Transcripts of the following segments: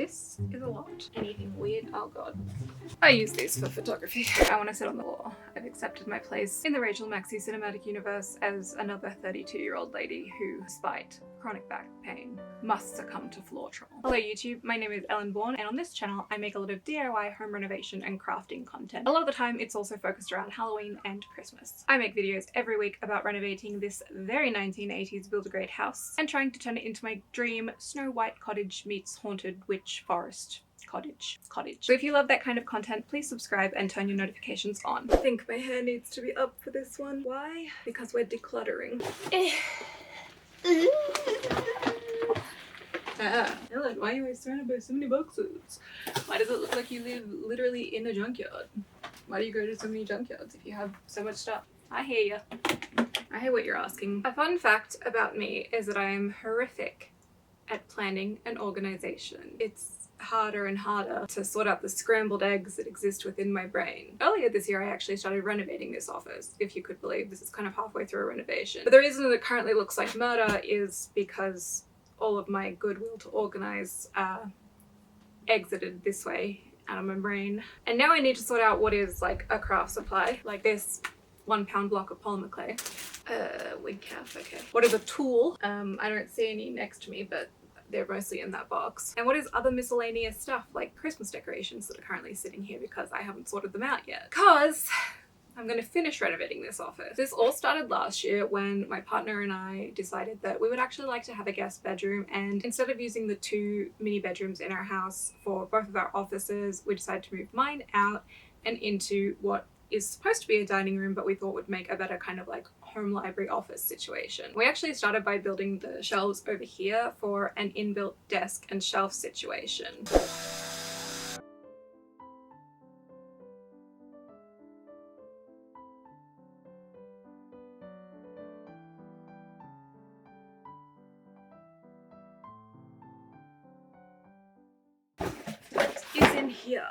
This is a lot. Anything weird? Oh god. I use these for photography. I want to sit on the floor. I've accepted my place in the Rachel Maxey cinematic universe as another 32-year-old lady who, despite chronic back pain, must succumb to floor trauma. Hello YouTube, my name is Ellen Bourne, and on this channel I make a lot of DIY home renovation and crafting content. A lot of the time it's also focused around Halloween and Christmas. I make videos every week about renovating this very 1980s Build-A-Grade house and trying to turn it into my dream Snow White cottage meets haunted witch forest cottage. So if you love that kind of content, please subscribe and turn your notifications on. I think my hair needs to be up for this one. Why? Because we're decluttering. Ellen, why are you always surrounded by so many boxes? Why does it look like you live literally in a junkyard? Why do you go to so many junkyards if you have so much stuff? I hear you. I hear what you're asking. A fun fact about me is that I am horrific at planning and organization. It's harder and harder to sort out the scrambled eggs that exist within my brain. Earlier this year I actually started renovating this office, if you could believe. This is kind of halfway through a renovation. But the reason that it currently looks like murder is because all of my goodwill to organize exited this way out of my brain. And now I need to sort out what is like a craft supply, like this 1 pound block of polymer clay. Wig calf, okay. What is a tool? I don't see any next to me, but they're mostly in that box. And what is other miscellaneous stuff like Christmas decorations that are currently sitting here because I haven't sorted them out yet. Because I'm going to finish renovating this office. This all started last year when my partner and I decided that we would actually like to have a guest bedroom, and instead of using the 2 mini bedrooms in our house for both of our offices, we decided to move mine out and into what is supposed to be a dining room, but we thought would make a better kind of like home library office situation. We actually started by building the shelves over here for an inbuilt desk and shelf situation. What is in here?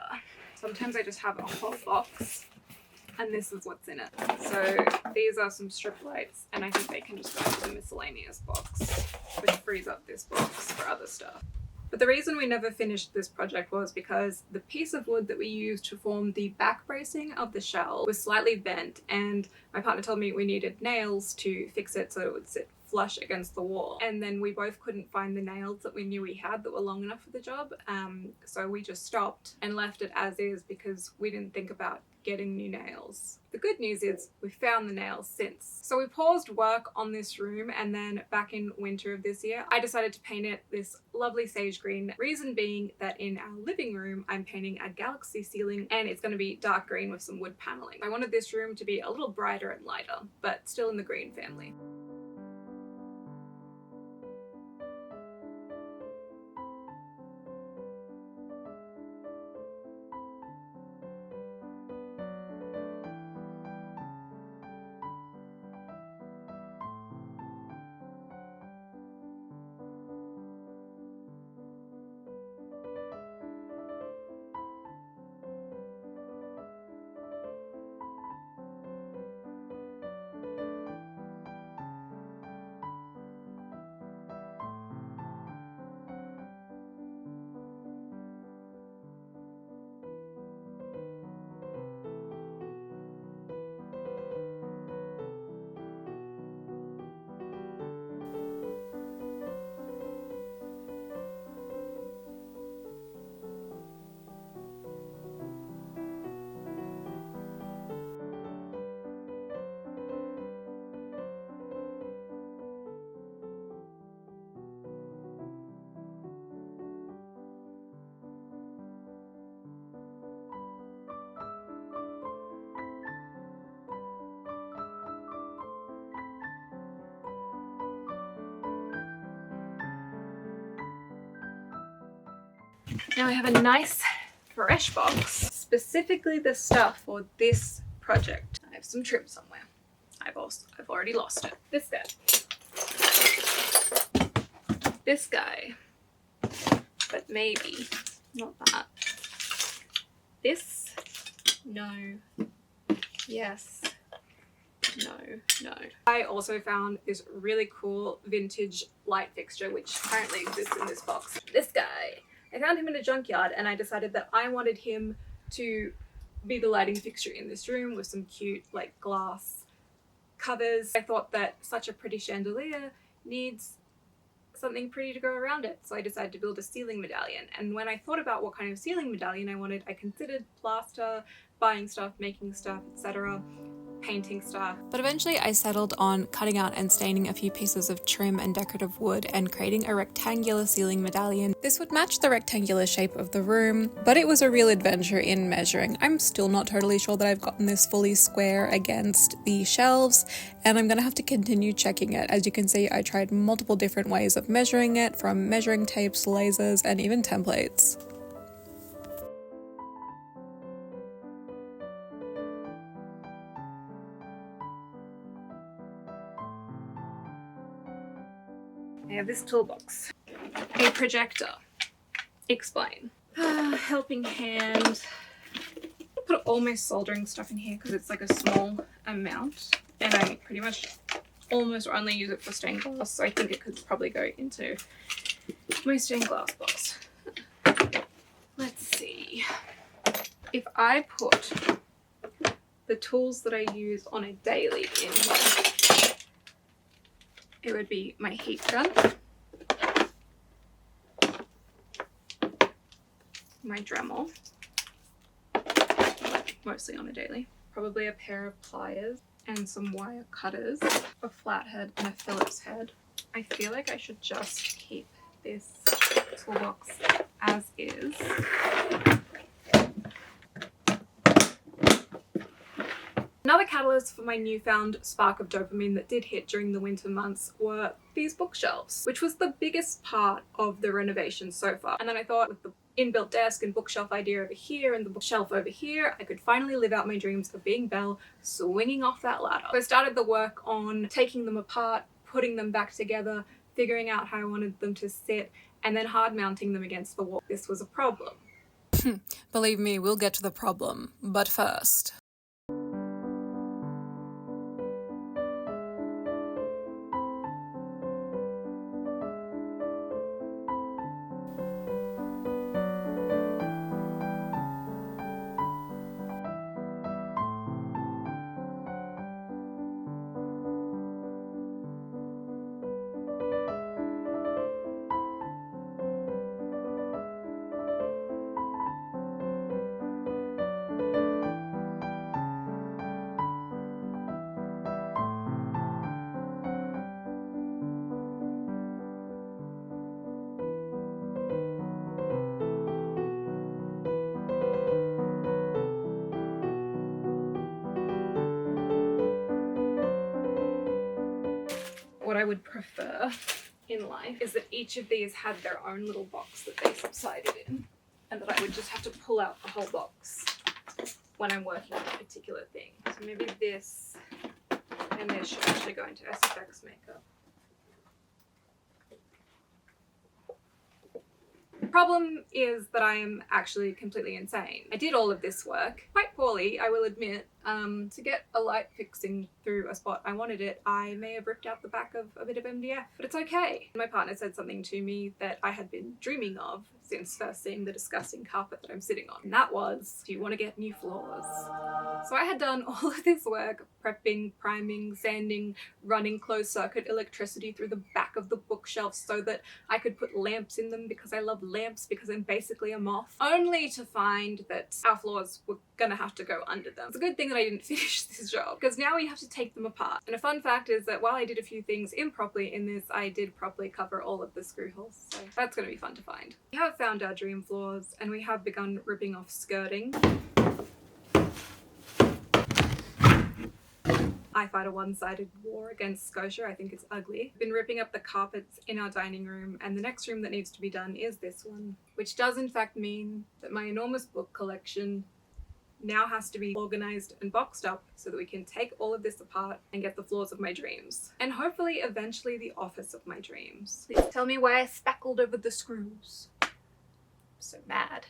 Sometimes I just have a whole box and this is what's in it. So these are some strip lights, and I think they can just go into the miscellaneous box, which frees up this box for other stuff. But the reason we never finished this project was because the piece of wood that we used to form the back bracing of the shelf was slightly bent, and my partner told me we needed nails to fix it so it would sit flush against the wall. And then we both couldn't find the nails that we knew we had that were long enough for the job, so we just stopped and left it as is because we didn't think about getting new nails. The good news is we found the nails since. So we paused work on this room, and then back in winter of this year I decided to paint it this lovely sage green. Reason being that in our living room I'm painting a galaxy ceiling and it's going to be dark green with some wood paneling. I wanted this room to be a little brighter and lighter, but still in the green family. Now I have a nice fresh box, specifically the stuff for this project. I have some trim somewhere. I've already lost it. This guy. This guy. But maybe not that. This. No. Yes. No. I also found this really cool vintage light fixture which currently exists in this box. This guy. I found him in a junkyard and I decided that I wanted him to be the lighting fixture in this room with some cute like glass covers. I thought that such a pretty chandelier needs something pretty to go around it, so I decided to build a ceiling medallion. And when I thought about what kind of ceiling medallion I wanted, I considered plaster, buying stuff, making stuff, etc., painting stuff. But eventually I settled on cutting out and staining a few pieces of trim and decorative wood and creating a rectangular ceiling medallion. This would match the rectangular shape of the room, but it was a real adventure in measuring. I'm still not totally sure that I've gotten this fully square against the shelves, and I'm gonna have to continue checking it. As you can see, I tried multiple different ways of measuring it, from measuring tapes, lasers, and even templates. I have this toolbox. A projector. Explain. Helping hand. I put all my soldering stuff in here because it's like a small amount, and I pretty much almost only use it for stained glass, so I think it could probably go into my stained glass box. Let's see. If I put the tools that I use on a daily in here, it would be my heat gun, my Dremel, mostly on a daily, probably a pair of pliers and some wire cutters, a flathead and a Phillips head. I feel like I should just keep this toolbox as is. Another catalyst for my newfound spark of dopamine that did hit during the winter months were these bookshelves, which was the biggest part of the renovation so far. And then I thought, with the inbuilt desk and bookshelf idea over here and the bookshelf over here, I could finally live out my dreams of being Belle swinging off that ladder. So I started the work on taking them apart, putting them back together, figuring out how I wanted them to sit, and then hard mounting them against the wall. This was a problem. Believe me, we'll get to the problem, but first. What I would prefer in life is that each of these had their own little box that they subsided in, and that I would just have to pull out the whole box when I'm working on a particular thing. So maybe this and this should actually go into SFX makeup. The problem is that I am actually completely insane. I did all of this work, quite poorly, I will admit. To get a light fixing through a spot I wanted it, I may have ripped out the back of a bit of MDF, but it's okay. My partner said something to me that I had been dreaming of since first seeing the disgusting carpet that I'm sitting on, and that was, do you want to get new floors? So I had done all of this work, prepping, priming, sanding, running closed circuit electricity through the back of the bookshelf so that I could put lamps in them because I love lamps because I'm basically a moth, only to find that our floors were gonna have to go under them. It's a good thing that I didn't finish this job, because now we have to take them apart. And a fun fact is that while I did a few things improperly in this, I did properly cover all of the screw holes, so that's gonna be fun to find. We have found our dream floors and we have begun ripping off skirting. I fight a one-sided war against Scotia. I think it's ugly. I've been ripping up the carpets in our dining room, and the next room that needs to be done is this one, which does in fact mean that my enormous book collection now has to be organized and boxed up so that we can take all of this apart and get the floors of my dreams. And hopefully eventually the office of my dreams. Please tell me why I spackled over the screws. I'm so mad.